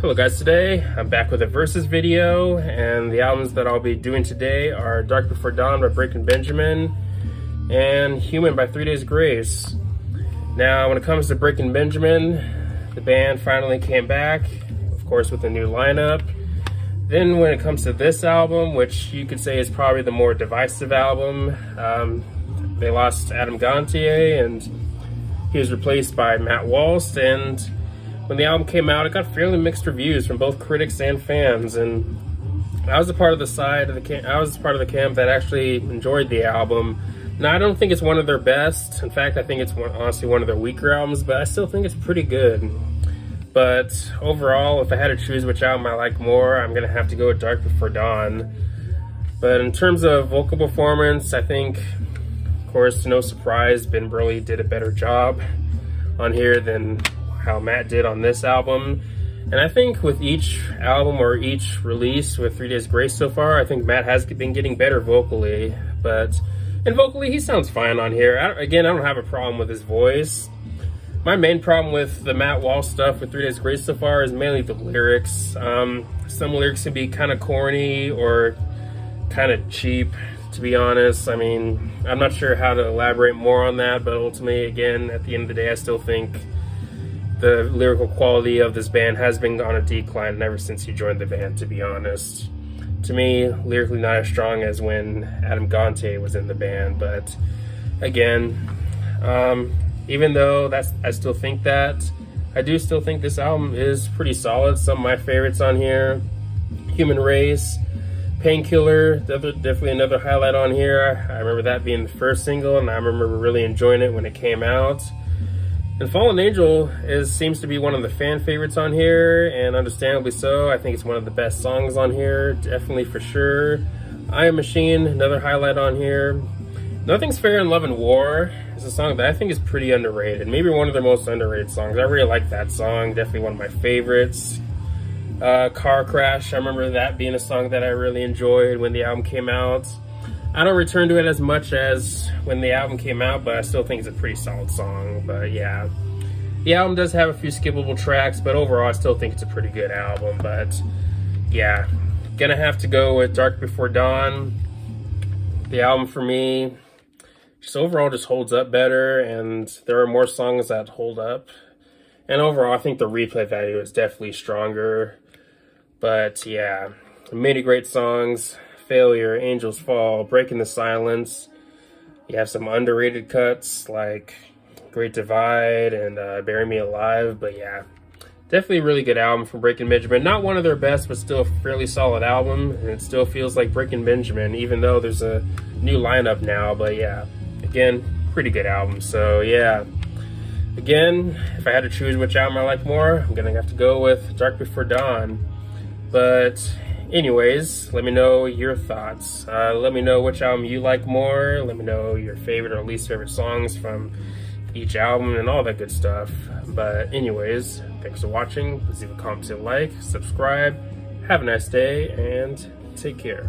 Hello guys, today I'm back with a versus video, and the albums that I'll be doing today are Dark Before Dawn by Breaking Benjamin and Human by 3 Days Grace. Now when it comes to Breaking Benjamin, the band finally came back, of course with a new lineup. Then when it comes to this album, which you could say is probably the more divisive album, they lost Adam Gontier and he was replaced by Matt Walst, and when the album came out, it got fairly mixed reviews from both critics and fans. And I was a part of the camp that actually enjoyed the album. Now, I don't think it's one of their best. In fact, I think it's honestly one of their weaker albums, but I still think it's pretty good. But overall, if I had to choose which album I like more, I'm gonna have to go with Dark Before Dawn. But in terms of vocal performance, I think, of course, to no surprise, Ben Burley did a better job on here than how Matt did on this album. And I think with each album or each release with 3 Days Grace so far, I think Matt has been getting better vocally. And vocally, he sounds fine on here. Again, I don't have a problem with his voice. My main problem with the Matt Walsh stuff with 3 Days Grace so far is mainly the lyrics. Some lyrics can be kind of corny or kind of cheap, to be honest. I mean, I'm not sure how to elaborate more on that, but ultimately, again, at the end of the day, I still think the lyrical quality of this band has been on a decline ever since he joined the band, to be honest. To me, lyrically not as strong as when Adam Gontier was in the band, but again, even though I still think that, I do still think this album is pretty solid. Some of my favorites on here: Human Race, Painkiller, definitely another highlight on here. I remember that being the first single, and I remember really enjoying it when it came out. And Fallen Angel seems to be one of the fan favorites on here, and understandably so. I think it's one of the best songs on here, definitely for sure. I Am Machine, another highlight on here. Nothing's Fair in Love and War is a song that I think is pretty underrated, maybe one of their most underrated songs. I really like that song, definitely one of my favorites. Car Crash, I remember that being a song that I really enjoyed when the album came out. I don't return to it as much as when the album came out, but I still think it's a pretty solid song. But yeah, the album does have a few skippable tracks, but overall I still think it's a pretty good album. But yeah, gonna have to go with Dark Before Dawn. The album for me just overall just holds up better, and there are more songs that hold up. And overall, I think the replay value is definitely stronger. But yeah, many great songs: Failure, Angels Fall, Breaking the Silence. You have some underrated cuts like Great Divide and Bury Me Alive. But yeah, definitely a really good album from Breaking Benjamin. Not one of their best, but still a fairly solid album. And it still feels like Breaking Benjamin, even though there's a new lineup now. But yeah, again, pretty good album. So yeah, again, if I had to choose which album I like more, I'm gonna have to go with Dark Before Dawn. But anyways, let me know your thoughts. Let me know which album you like more. Let me know your favorite or least favorite songs from each album and all that good stuff. But anyways, thanks for watching. Please leave a comment, like, subscribe. Have a nice day, and take care.